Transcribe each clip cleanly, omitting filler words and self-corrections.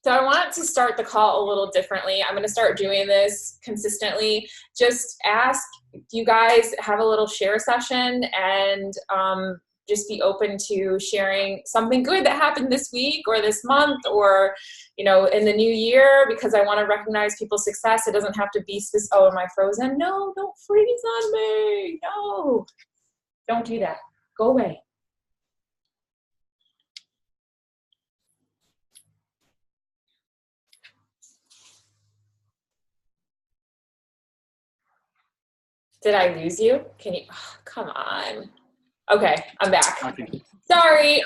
So I want to start the call a little differently. I'm going to start doing this consistently. Just ask you guys, have a little share session, and just be open to sharing something good that happened this week or this month or, in the new year, because I want to recognize people's success. It doesn't have to be oh, am I frozen? No, don't freeze on me. No, don't do that. Go away. Did I lose you? Can you, come on. Okay, I'm back. Okay. Sorry.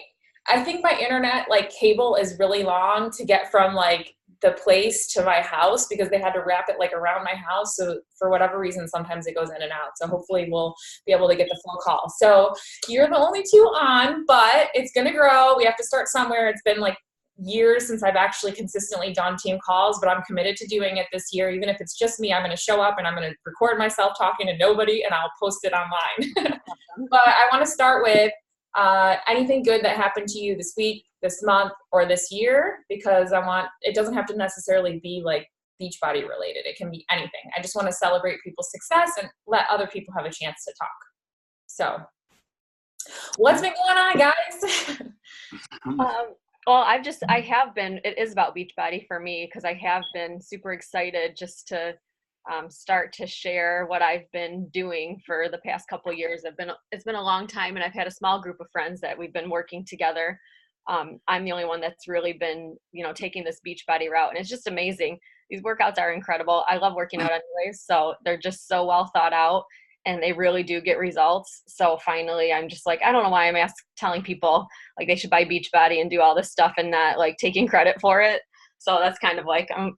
I think my internet cable is really long to get from the place to my house because they had to wrap it around my house. So for whatever reason, sometimes it goes in and out. So hopefully we'll be able to get the full call. So you're the only two on, but it's going to grow. We have to start somewhere. It's been years since I've actually consistently done team calls, but I'm committed to doing it this year. Even if it's just me, I'm going to show up and I'm going to record myself talking to nobody and I'll post it online. But I want to start with anything good that happened to you this week, this month, or this year, because it doesn't have to necessarily be Beachbody related. It can be anything. I just want to celebrate people's success and let other people have a chance to talk. So what's been going on, guys? Well, it is about Beachbody for me because I have been super excited just to start to share what I've been doing for the past couple of years. It's been a long time, and I've had a small group of friends that we've been working together. I'm the only one that's really been, taking this Beachbody route, and it's just amazing. These workouts are incredible. I love working out anyways, so they're just so well thought out, and they really do get results. So finally, I'm just I don't know why I'm telling people they should buy Beachbody and do all this stuff and not taking credit for it. So that's kind of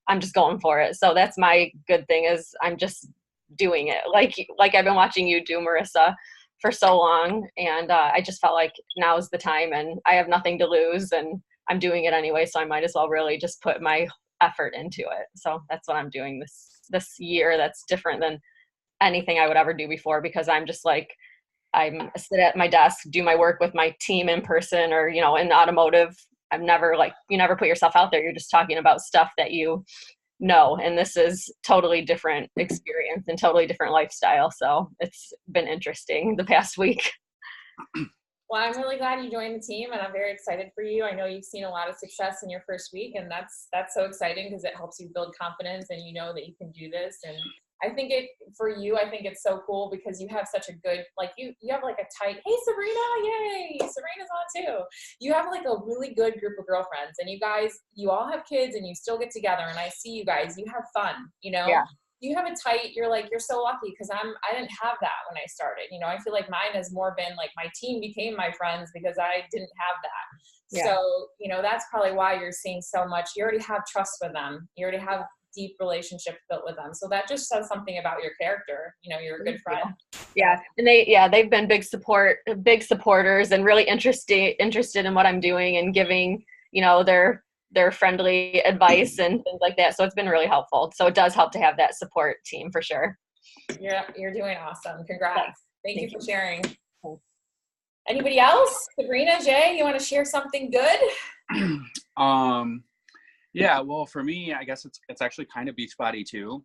I'm just going for it. So that's my good thing is I'm just doing it. Like I've been watching you do, Marissa, for so long. And I just felt like now's the time and I have nothing to lose and I'm doing it anyway. So I might as well really just put my effort into it. So that's what I'm doing this year. That's different than anything I would ever do before because I'm just I'm sit at my desk, do my work with my team in person or, in automotive. I'm never you never put yourself out there. You're just talking about stuff that you know. And this is totally different experience and totally different lifestyle. So it's been interesting the past week. Well, I'm really glad you joined the team and I'm very excited for you. I know you've seen a lot of success in your first week and that's so exciting because it helps you build confidence and you know that you can do this. And I think I think it's so cool because you have such a good, you have a tight, hey, Sabrina, yay, Sabrina's on too. You have a really good group of girlfriends and you guys, you all have kids and you still get together and I see you guys, you have fun, Yeah. You have a tight, you're so lucky because I didn't have that when I started. I feel like mine has more been my team became my friends because I didn't have that. Yeah. So, that's probably why you're seeing so much. You already have trust with them. You already have deep relationship built with them. So that just says something about your character. You're a good friend. Yeah. And they've been big supporters and really interested in what I'm doing and giving, their friendly advice and things like that. So it's been really helpful. So it does help to have that support team for sure. Yeah, you're doing awesome. Congrats. Thank you for sharing. Anybody else? Sabrina, Jay, you want to share something good? Yeah, well, for me, I guess it's actually kind of Beachbody too.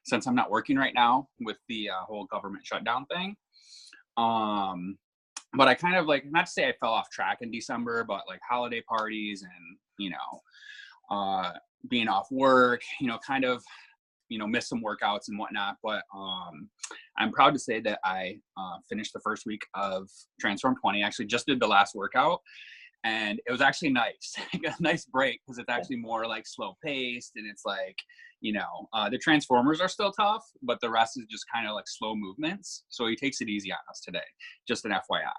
Since I'm not working right now with the whole government shutdown thing. But I kind of not to say I fell off track in December, but holiday parties and, being off work, kind of, miss some workouts and whatnot. But I'm proud to say that I finished the first week of Transform 20. I actually just did the last workout. And it was actually nice, a nice break because it's actually more slow paced and it's the Transformers are still tough, but the rest is just kind of slow movements. So he takes it easy on us today, just an FYI.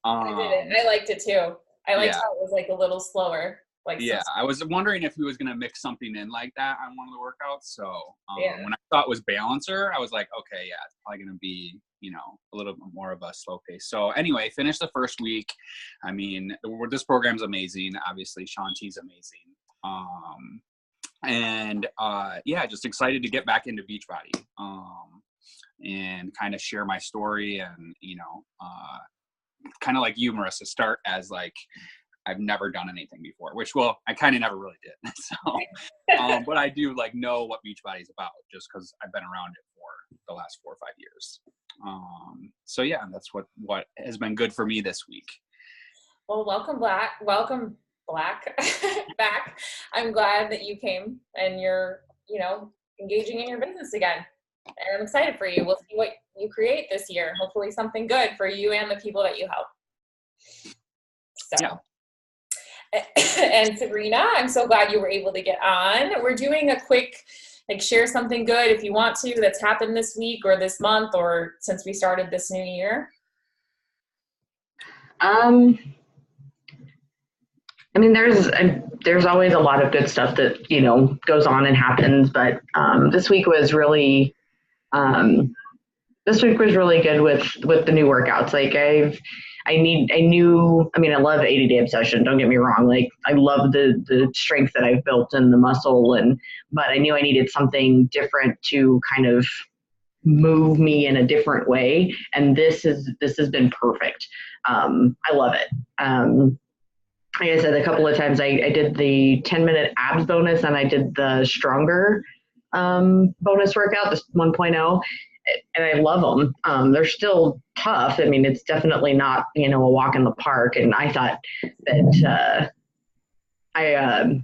I did it. I liked it too. I liked how it was a little slower. I was wondering if he was going to mix something in like that on one of the workouts. So when I thought it was balancer, I was like, okay, yeah, it's probably going to be, a little bit more of a slow pace. So anyway, finished the first week. I mean, this program's amazing. Obviously, Shaun T's amazing. Just excited to get back into Beachbody and kind of share my story and, kind of like you, Marissa, start as I've never done anything before, which, well, I kind of never really did. So, but I do like know what Beachbody is about just because I've been around it for the last 4 or 5 years. So yeah, that's what has been good for me this week. Well, welcome Black back. I'm glad that you came and you're, engaging in your business again. And I'm excited for you. We'll see what you create this year. Hopefully something good for you and the people that you help. So, yeah. And Sabrina, I'm so glad you were able to get on. We're doing a quick, share something good if you want to that's happened this week or this month or since we started this new year. I mean, there's always a lot of good stuff that, goes on and happens, but this week was really good with the new workouts. Like I love 80-day obsession. Don't get me wrong. Like I love the strength that I've built in the muscle but I knew I needed something different to kind of move me in a different way. And this has been perfect. I love it. Like I said, a couple of times I did the 10-minute abs bonus and I did the stronger bonus workout, this 1.0, and I love them. They're still tough. I mean, it's definitely not, a walk in the park. And I thought that I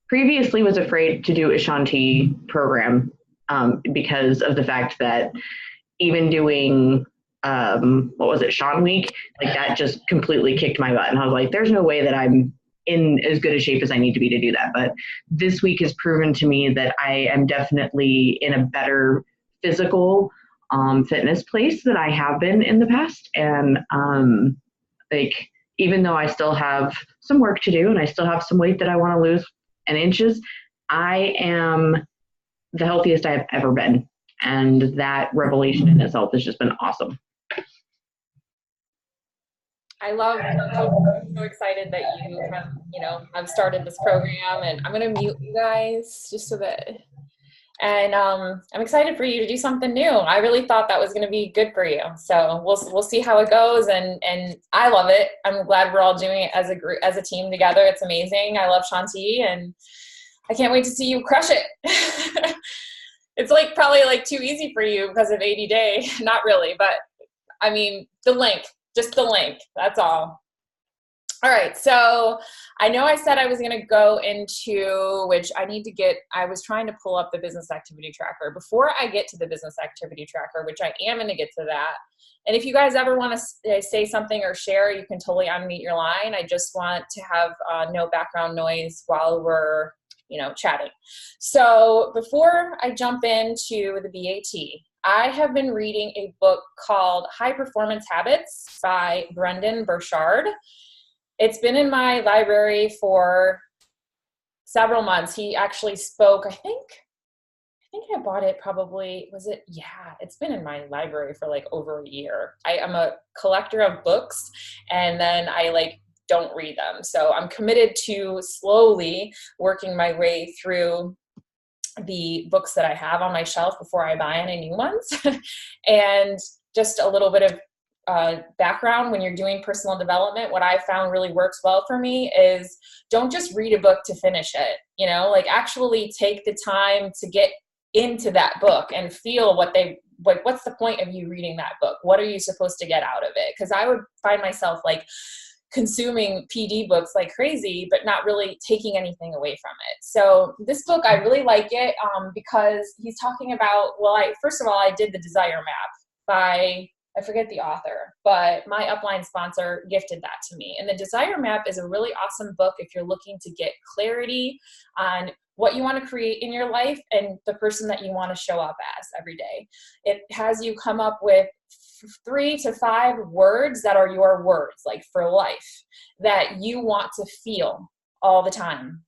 previously was afraid to do a Shanti program because of the fact that even doing Sean Week, like that just completely kicked my butt. And I was like, there's no way that I'm in as good a shape as I need to be to do that. But this week has proven to me that I am definitely in a better physical fitness place than I have been in the past. And even though I still have some work to do and I still have some weight that I want to lose and inches, I am the healthiest I've ever been. And that revelation in itself has just been awesome. I'm so excited that you have started this program, and I'm going to mute you guys just so that, and I'm excited for you to do something new. I really thought that was going to be good for you. So we'll see how it goes. And I love it. I'm glad we're all doing it as a group, as a team together. It's amazing. I love Shanti and I can't wait to see you crush it. It's probably too easy for you because of 80-day. Not really, but I mean, just the link, that's all. All right, so I know I said I was gonna go into, which I was trying to pull up the business activity tracker. Before I get to the business activity tracker, which I am gonna get to that, and if you guys ever wanna say something or share, you can totally unmute your line. I just want to have no background noise while we're chatting. So before I jump into the BAT, I have been reading a book called High Performance Habits by Brendan Burchard. It's been in my library for several months. He actually spoke, I think I bought it it's been in my library for over a year. I am a collector of books and then I don't read them. So I'm committed to slowly working my way through the books that I have on my shelf before I buy any new ones. And just a little bit of background, when you're doing personal development, what I found really works well for me is don't just read a book to finish it, actually take the time to get into that book and feel what's the point of you reading that book? What are you supposed to get out of it? Because I would find myself consuming PD books like crazy, but not really taking anything away from it. So this book, I really like it because he's talking about, first of all, I did the Desire Map by, I forget the author, but my upline sponsor gifted that to me. And the Desire Map is a really awesome book if you're looking to get clarity on what you want to create in your life and the person that you want to show up as every day. It has you come up with 3 to 5 words that are your words, for life, that you want to feel all the time.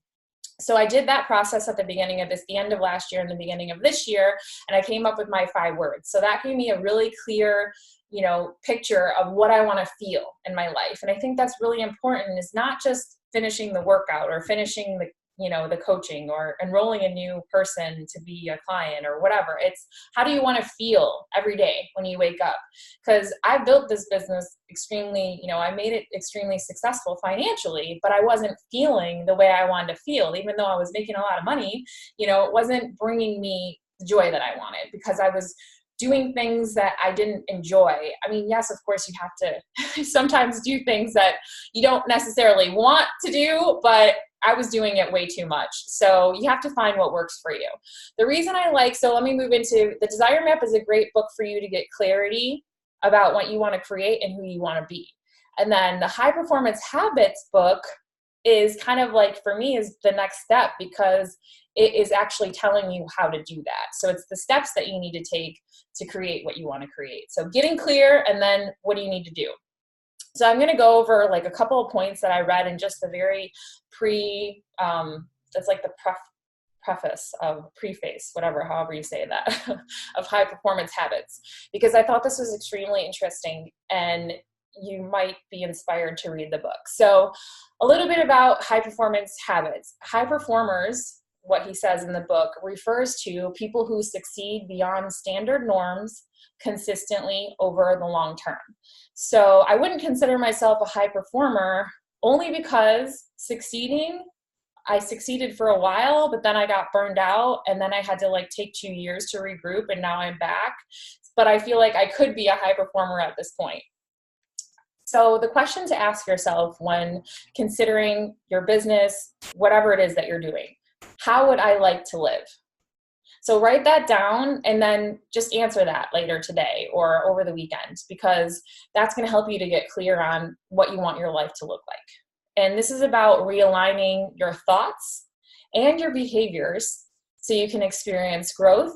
So I did that process at the end of last year and the beginning of this year, and I came up with my 5 words. So that gave me a really clear, picture of what I want to feel in my life. And I think that's really important, is not just finishing the workout or finishing the coaching or enrolling a new person to be a client or whatever. It's how do you want to feel every day when you wake up? Because I built this business extremely, I made it extremely successful financially, but I wasn't feeling the way I wanted to feel. Even though I was making a lot of money, it wasn't bringing me the joy that I wanted because I was doing things that I didn't enjoy. I mean, yes, of course you have to sometimes do things that you don't necessarily want to do, but I was doing it way too much. So you have to find what works for you. The reason so let me move into the Desire Map is a great book for you to get clarity about what you want to create and who you want to be. And then the High Performance Habits book is kind of like, for me, is the next step because it is actually telling you how to do that. So it's the steps that you need to take to create what you want to create. So getting clear, and then what do you need to do? So I'm going to go over like a couple of points that I read in just the very that's like the preface, whatever, however you say that, of High Performance Habits, because I thought this was extremely interesting and you might be inspired to read the book. So a little bit about high performance habits. High performers, what he says in the book, refers to people who succeed beyond standard norms consistently over the long term. So I wouldn't consider myself a high performer only because I succeeded for a while, but then I got burned out and then I had to take 2 years to regroup and now I'm back. But I feel like I could be a high performer at this point. So the question to ask yourself when considering your business, whatever it is that you're doing, how would I like to live? So write that down and then just answer that later today or over the weekend, because that's going to help you to get clear on what you want your life to look like. And this is about realigning your thoughts and your behaviors so you can experience growth,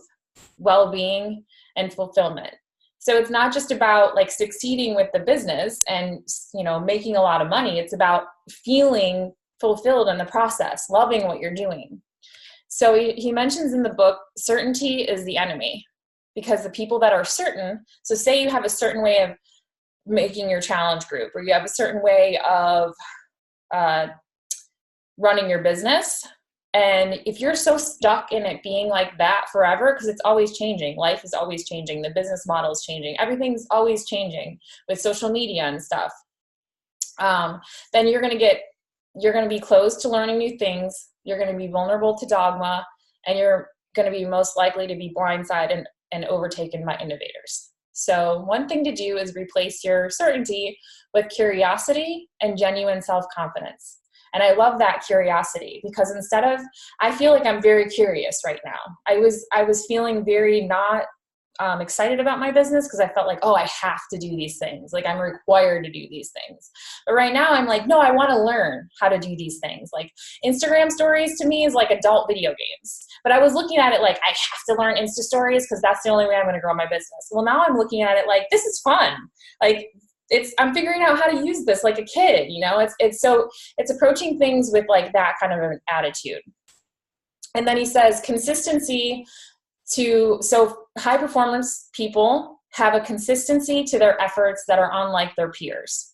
well-being, and fulfillment. So it's not just about succeeding with the business and, making a lot of money. It's about feeling fulfilled in the process, loving what you're doing. So he mentions in the book, certainty is the enemy, because the people that are certain, so say you have a certain way of making your challenge group, or you have a certain way of running your business. And if you're so stuck in it being like that forever, because it's always changing, life is always changing, the business model is changing, everything's always changing with social media and stuff, then you're going to be closed to learning new things. You're going to be vulnerable to dogma, and you're going to be most likely to be blindsided and overtaken by innovators. So one thing to do is replace your certainty with curiosity and genuine self-confidence. And I love that curiosity, because I feel like I'm very curious right now. I was feeling very not excited about my business because I felt like, oh, I have to do these things. I'm required to do these things. But right now I'm like, no, I want to learn how to do these things. Instagram stories to me is like adult video games. But I was looking at it like I have to learn Insta stories because that's the only way I'm going to grow my business. Well, now I'm looking at it like this is fun. I'm figuring out how to use this like a kid, it's approaching things with that kind of an attitude. And then he says so high performance people have a consistency to their efforts that are unlike their peers.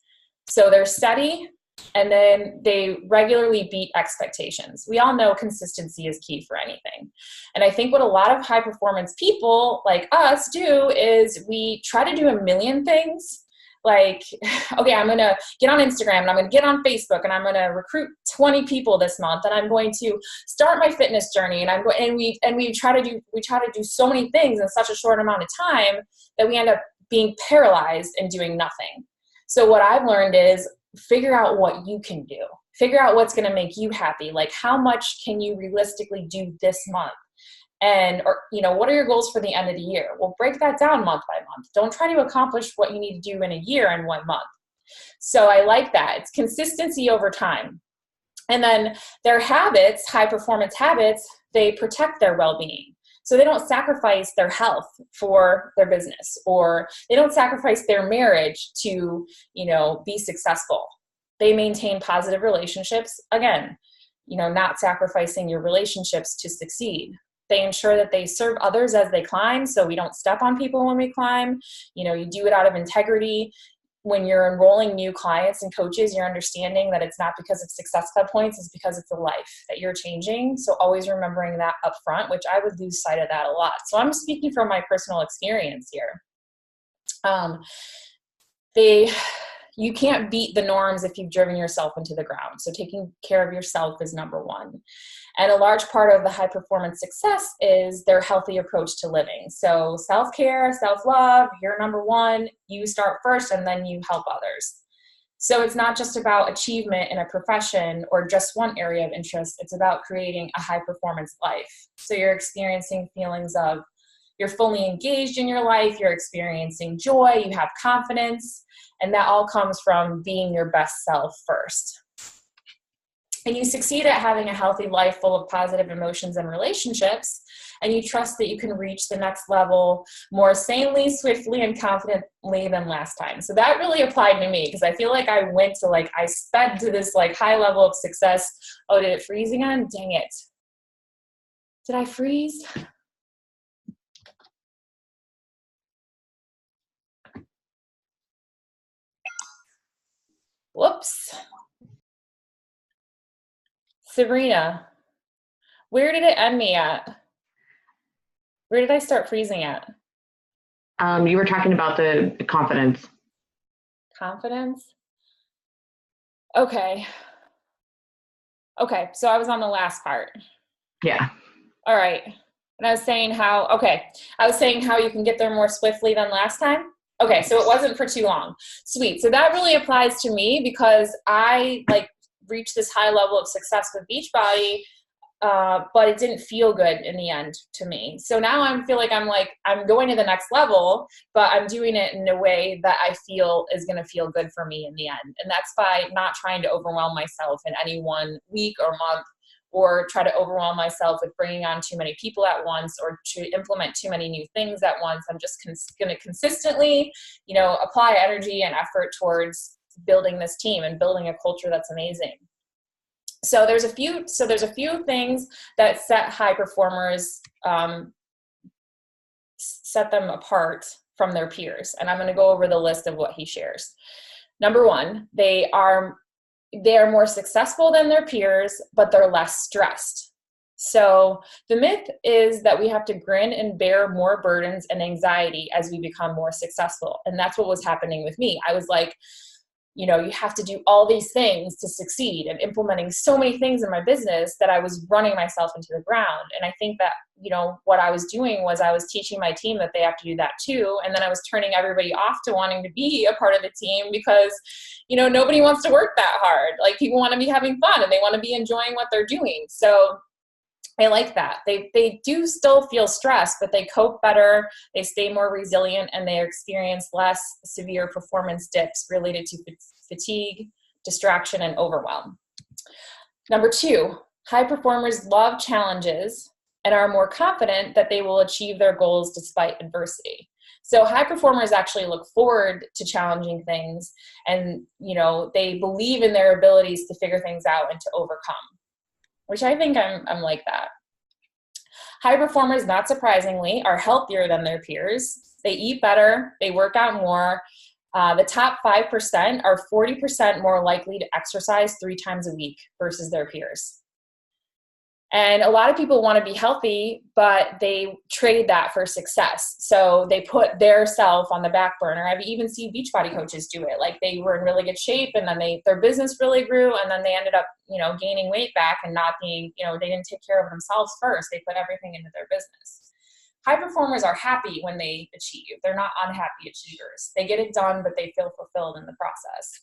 So they're steady, and then they regularly beat expectations. We all know consistency is key for anything. And I think what a lot of high performance people like us do is we try to do a million things. Okay, I'm going to get on Instagram and I'm going to get on Facebook and I'm going to recruit 20 people this month and I'm going to start my fitness journey and we try to do so many things in such a short amount of time that we end up being paralyzed and doing nothing. So what I've learned is figure out what you can do. Figure out what's going to make you happy. How much can you realistically do this month? And, what are your goals for the end of the year? Well, break that down month by month. Don't try to accomplish what you need to do in a year in 1 month. So I like that. It's consistency over time. And then their habits, high performance habits, they protect their well-being. So they don't sacrifice their health for their business, or they don't sacrifice their marriage to, be successful. They maintain positive relationships. Again, not sacrificing your relationships to succeed. They ensure that they serve others as they climb, so we don't step on people when we climb. You do it out of integrity. when you're enrolling new clients and coaches, you're understanding that it's not because of Success Club points, it's because it's a life that you're changing. So always remembering that up front, which I would lose sight of that a lot. So I'm speaking from my personal experience here. You can't beat the norms if you've driven yourself into the ground. So taking care of yourself is number one. And a large part of the high performance success is their healthy approach to living. So self-care, self-love, you're number one, you start first and then you help others. So it's not just about achievement in a profession or just one area of interest. It's about creating a high performance life. So you're experiencing feelings of you're fully engaged in your life, you're experiencing joy, you have confidence, and that all comes from being your best self first. And you succeed at having a healthy life full of positive emotions and relationships, and you trust that you can reach the next level more sanely, swiftly, and confidently than last time. So that really applied to me because I feel like I went to I sped to this high level of success. Oh, did it freeze again? Dang it. Did I freeze? Whoops. Sabrina, where did it end me at? Where did I start freezing at? You were talking about the confidence. Confidence? Okay. Okay, so I was on the last part. Yeah. All right. And I was saying how you can get there more swiftly than last time. Okay, so it wasn't for too long. Sweet. So that really applies to me because I reached this high level of success with Beachbody, but it didn't feel good in the end to me. So now I feel like I'm going to the next level, but I'm doing it in a way that I feel is going to feel good for me in the end. And that's by not trying to overwhelm myself in any one week or month, or try to overwhelm myself with bringing on too many people at once or to implement too many new things at once. I'm just going to consistently, apply energy and effort towards building this team and building a culture that's amazing. So there's a few things that set high performers, set them apart from their peers. And I'm going to go over the list of what he shares. Number one, they are more successful than their peers, but they're less stressed. So the myth is that we have to grin and bear more burdens and anxiety as we become more successful. And that's what was happening with me. I was like, you have to do all these things to succeed, and implementing so many things in my business that I was running myself into the ground. And I think that, what I was doing was I was teaching my team that they have to do that too. And then I was turning everybody off to wanting to be a part of the team because, nobody wants to work that hard. People want to be having fun and they want to be enjoying what they're doing. So I like that. They do still feel stressed, but they cope better, they stay more resilient, and they experience less severe performance dips related to fatigue, distraction, and overwhelm. Number two, high performers love challenges and are more confident that they will achieve their goals despite adversity. So high performers actually look forward to challenging things, and they believe in their abilities to figure things out and to overcome, which I think I'm like that. High performers, not surprisingly, are healthier than their peers. They eat better, they work out more. The top 5% are 40% more likely to exercise 3 times a week versus their peers. And a lot of people want to be healthy, but they trade that for success. So they put their self on the back burner. I've even seen Beachbody coaches do it. They were in really good shape, and then their business really grew, and then they ended up, gaining weight back and not being, they didn't take care of themselves first. They put everything into their business. High performers are happy when they achieve. They're not unhappy achievers. They get it done, but they feel fulfilled in the process.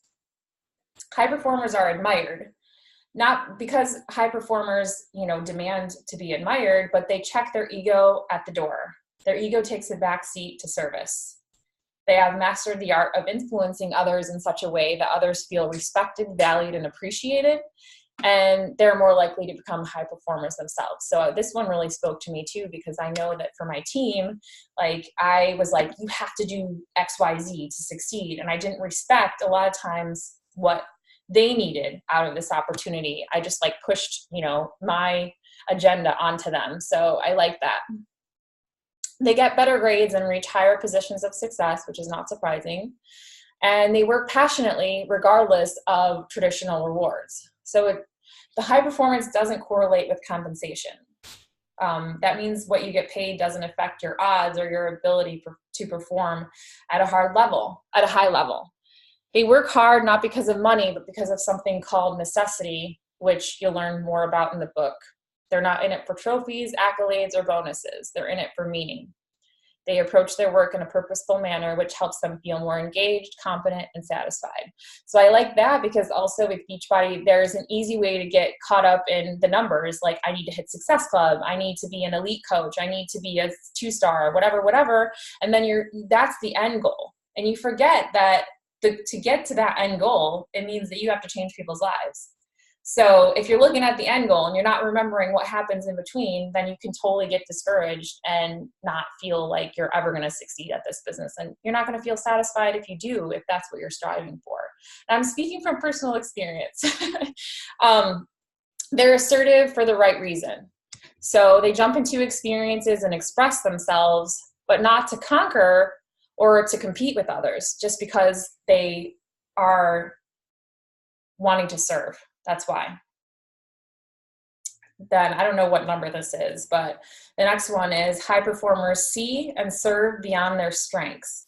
High performers are admired. Not because high performers, demand to be admired, but they check their ego at the door. Their ego takes a back seat to service. They have mastered the art of influencing others in such a way that others feel respected, valued, and appreciated, and they're more likely to become high performers themselves. So this one really spoke to me too, because I know that for my team, I was like, you have to do X, Y, Z to succeed. And I didn't respect a lot of times what they needed out of this opportunity. I just pushed, my agenda onto them. So I like that. They get better grades and reach higher positions of success, which is not surprising. and they work passionately regardless of traditional rewards. So the high performance doesn't correlate with compensation. That means what you get paid doesn't affect your odds or your ability to perform at a high level. They work hard not because of money, but because of something called necessity, which you'll learn more about in the book. They're not in it for trophies, accolades, or bonuses. They're in it for meaning. They approach their work in a purposeful manner, which helps them feel more engaged, confident, and satisfied. So I like that because also with Beachbody, there's an easy way to get caught up in the numbers. Like, I need to hit Success Club. I need to be an elite coach. I need to be a 2-star, whatever. And then that's the end goal. And you forget that to get to that end goal, it means that you have to change people's lives. So if you're looking at the end goal and you're not remembering what happens in between, then you can totally get discouraged and not feel like you're ever going to succeed at this business. And you're not going to feel satisfied if you do, if that's what you're striving for. And I'm speaking from personal experience. They're assertive for the right reason. So they jump into experiences and express themselves, but not to conquer or to compete with others, just because they are wanting to serve. That's why. Then I don't know what number this is, but the next one is high performers see and serve beyond their strengths,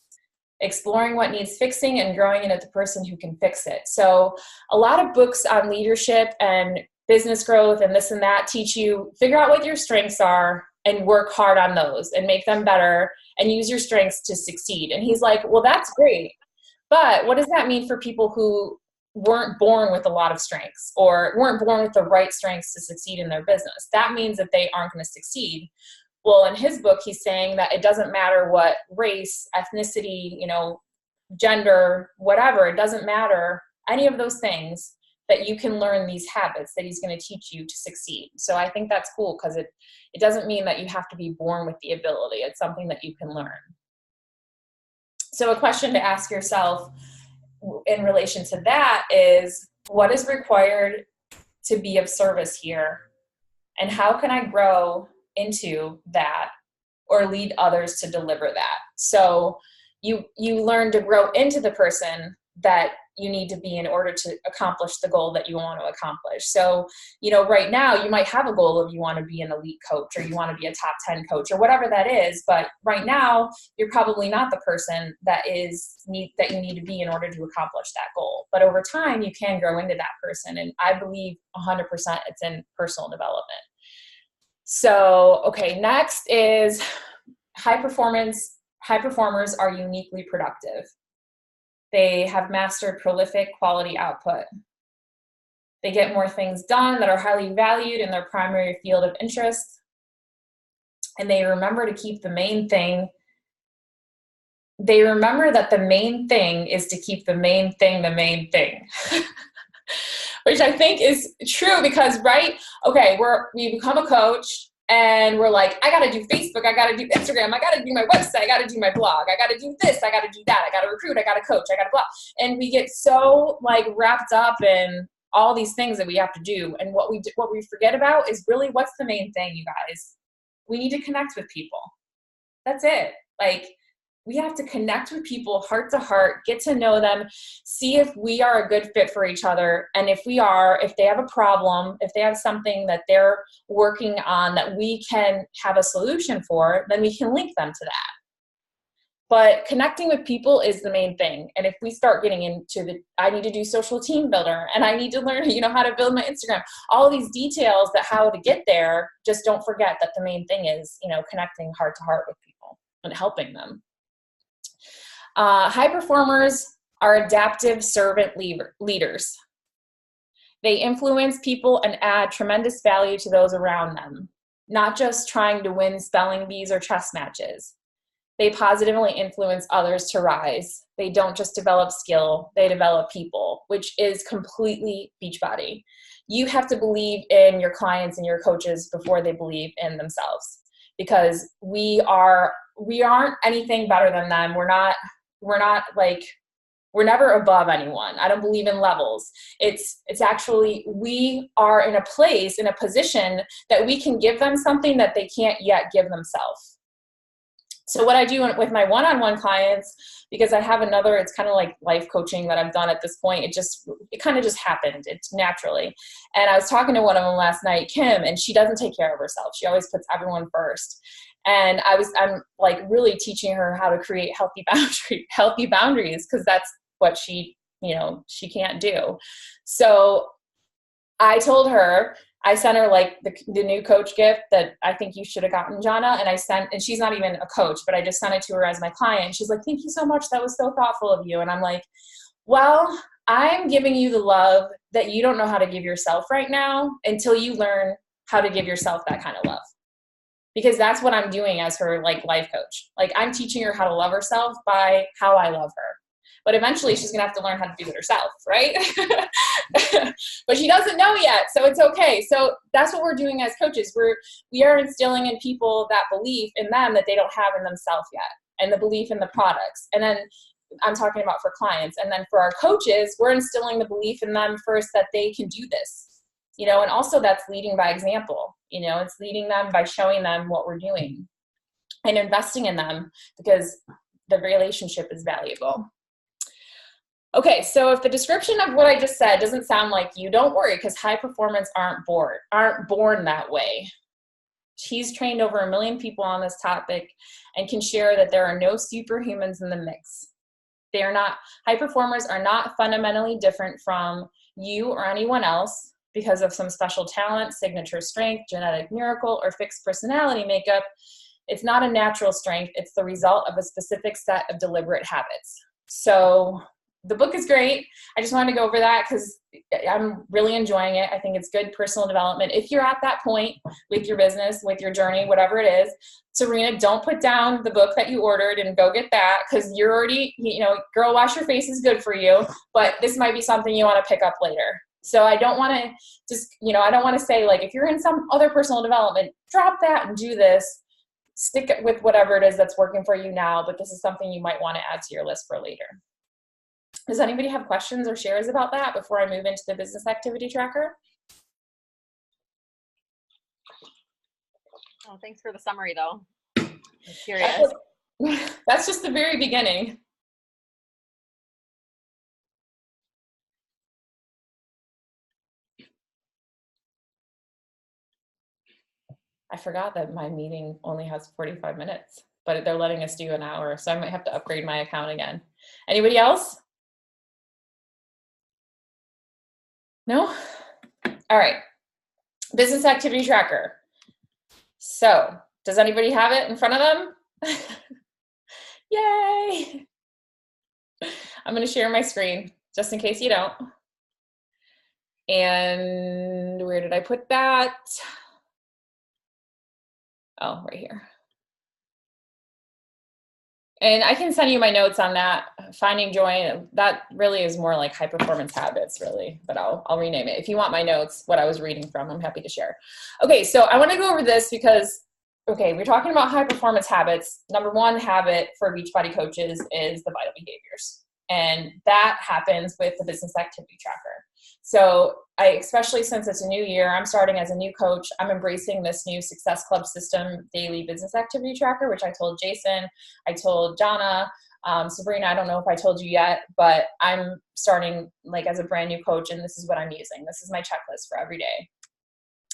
exploring what needs fixing and growing into the person who can fix it. So a lot of books on leadership and business growth and this and that teach you figure out what your strengths are and work hard on those and make them better and use your strengths to succeed. And he's like, well, that's great. But what does that mean for people who weren't born with a lot of strengths or weren't born with the right strengths to succeed in their business? That means that they aren't going to succeed. Well, in his book, he's saying that it doesn't matter what race, ethnicity, gender, whatever, it doesn't matter, any of those things, that you can learn these habits that he's going to teach you to succeed. So I think that's cool because it doesn't mean that you have to be born with the ability. It's something that you can learn. So a question to ask yourself in relation to that is, what is required to be of service here? And how can I grow into that or lead others to deliver that? So you learn to grow into the person that you need to be in order to accomplish the goal that you want to accomplish. So, right now you might have a goal of you want to be an elite coach or you want to be a top 10 coach or whatever that is. But right now you're probably not the person that you need to be in order to accomplish that goal. But over time you can grow into that person. And I believe 100% it's in personal development. So, okay, next is high performers are uniquely productive. They have mastered prolific quality output. They get more things done that are highly valued in their primary field of interest. And they remember to keep the main thing. They remember that the main thing is to keep the main thing the main thing. Which I think is true because, right? Okay, we become a coach. And we're like, I got to do Facebook. I got to do Instagram. I got to do my website. I got to do my blog. I got to do this. I got to do that. I got to recruit. I got to coach. I got to blah. And we get so wrapped up in all these things that we have to do. And what we forget about is really what's the main thing, you guys. We need to connect with people. That's it. We have to connect with people heart to heart, get to know them, see if we are a good fit for each other. And if we are, if they have a problem, if they have something that they're working on that we can have a solution for, then we can link them to that. But connecting with people is the main thing. And if we start getting into I need to do social team builder and I need to learn, how to build my Instagram, all these details that how to get there, just don't forget that the main thing is, connecting heart to heart with people and helping them. High performers are adaptive servant leaders. They influence people and add tremendous value to those around them, not just trying to win spelling bees or chess matches. They positively influence others to rise. They don't just develop skill, they develop people, which is completely Beachbody. You have to believe in your clients and your coaches before they believe in themselves, because we aren't anything better than them. We're never above anyone. I don't believe in levels. It's actually, we are in a position that we can give them something that they can't yet give themselves. So what I do with my one-on-one clients, because I have another, it's kind of like life coaching that I've done at this point. It kind of just happened. It's naturally. And I was talking to one of them last night, Kim, and she doesn't take care of herself. She always puts everyone first. And I'm like really teaching her how to create healthy boundaries, because that's what she can't do. So I told her, I sent her like the new coach gift that I think you should have gotten, Jana. And she's not even a coach, but I just sent it to her as my client. She's like, thank you so much. That was so thoughtful of you. And I'm like, well, I'm giving you the love that you don't know how to give yourself right now until you learn how to give yourself that kind of love. Because that's what I'm doing as her like life coach. Like, I'm teaching her how to love herself by how I love her. But eventually she's gonna have to learn how to do it herself, right? But she doesn't know yet, so it's okay. So that's what we're doing as coaches. We are instilling in people that belief in them that they don't have in themselves yet, and the belief in the products. And then I'm talking about for clients. And then for our coaches, we're instilling the belief in them first that they can do this, and also that's leading by example. It's leading them by showing them what we're doing and investing in them, because the relationship is valuable. Okay, so if the description of what I just said doesn't sound like you, don't worry, because high performers aren't born that way. She's trained over 1 million people on this topic and can share that there are no superhumans in the mix. High performers are not fundamentally different from you or anyone else because of some special talent, signature strength, genetic miracle, or fixed personality makeup. It's not a natural strength. It's the result of a specific set of deliberate habits. So the book is great. I just wanted to go over that because I'm really enjoying it. I think it's good personal development. If you're at that point with your business, with your journey, whatever it is, Serena, don't put down the book that you ordered and go get that, because you're already, Girl Wash Your Face is good for you, but this might be something you want to pick up later. So I don't want to just, I don't want to say, like, if you're in some other personal development, drop that and do this. Stick with whatever it is that's working for you now, but this is something you might want to add to your list for later. Does anybody have questions or shares about that before I move into the business activity tracker? Oh, thanks for the summary, though. I'm curious. That's just the very beginning. I forgot that my meeting only has 45 minutes, but they're letting us do an hour, so I might have to upgrade my account again. Anybody else? No? All right. Business activity tracker. So, does anybody have it in front of them? Yay! I'm going to share my screen just in case you don't. And where did I put that? Oh, right here. And I can send you my notes on that. Finding joy, that really is more like high performance habits, really, but I'll rename it. If you want my notes, what I was reading from, I'm happy to share. Okay, so I want to go over this because, we're talking about high performance habits. Number one habit for Beachbody coaches is the vital behaviors. And that happens with the business activity tracker. So especially since it's a new year, I'm starting as a new coach. I'm embracing this new Success Club system daily business activity tracker, which I told Jason, I told Jana, Sabrina, I don't know if I told you yet, but I'm starting like as a brand new coach, and this is what I'm using. This is my checklist for every day.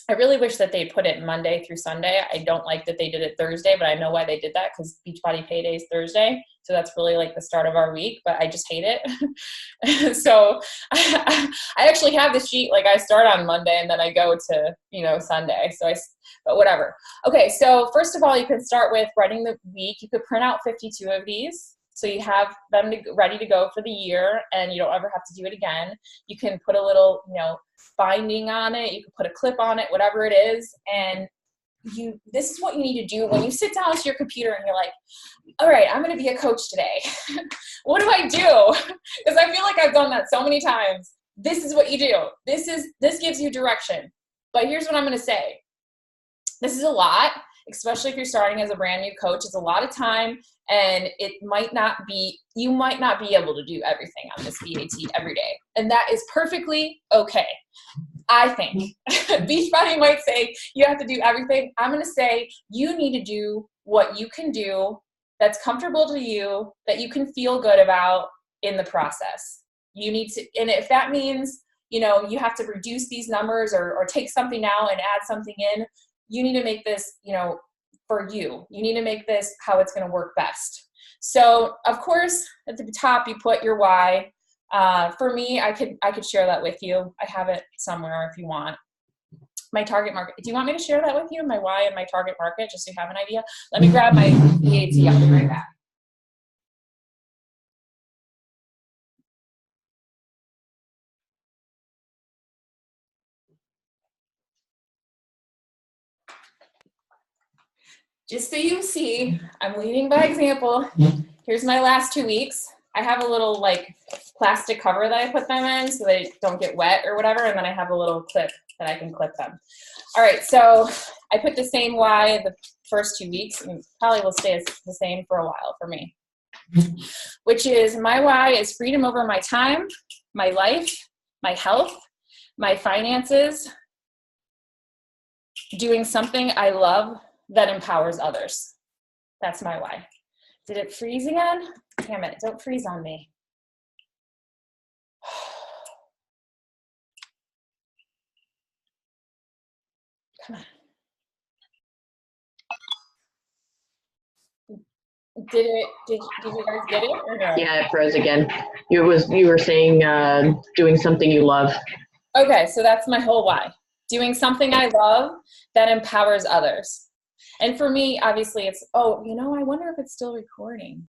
I really wish that they put it Monday through Sunday. I don't like that they did it Thursday, but I know why they did that, because Beachbody payday is Thursday. So that's really like the start of our week, but I just hate it. So I actually have the sheet, like I start on Monday and then I go to, Sunday. But whatever. Okay. So first of all, you can start with writing the week. You could print out 52 of these, so you have them ready to go for the year and you don't ever have to do it again. You can put a little, binding on it. You can put a clip on it, whatever it is. And this is what you need to do when you sit down to your computer and you're like, all right, I'm going to be a coach today. What do I do? Because I feel like I've done that so many times. This is what you do. This gives you direction. But here's what I'm going to say. This is a lot, especially if you're starting as a brand new coach. It's a lot of time, and you might not be able to do everything on this BAT every day. And that is perfectly okay. I think Beachbody might say you have to do everything. I'm going to say you need to do what you can do that's comfortable to you, that you can feel good about in the process. You need to, and if that means, you know, you have to reduce these numbers or take something out and add something in, you need to make this, you know, for you. You need to make this how it's going to work best. So of course, at the top, you put your why. For me, I could share that with you. I have it somewhere if you want. My target market. Do you want me to share that with you? My why and my target market, just so you have an idea? Let me grab my EAT. I'll be right back. Just so you see, I'm leading by example. Here's my last 2 weeks. I have a little like plastic cover that I put them in so they don't get wet or whatever, and then I have a little clip that I can clip them. All right, so I put the same why the first 2 weeks, and probably will stay the same for a while for me, which is my why is freedom over my time, my life, my health, my finances, doing something I love that empowers others. That's my why. Did it freeze again? Damn it, don't freeze on me. Come on. Did you guys get it or no? Yeah, it froze again. You were saying doing something you love. Okay, so that's my whole why. Doing something I love that empowers others. And for me, obviously, it's, oh, you know, I wonder if it's still recording.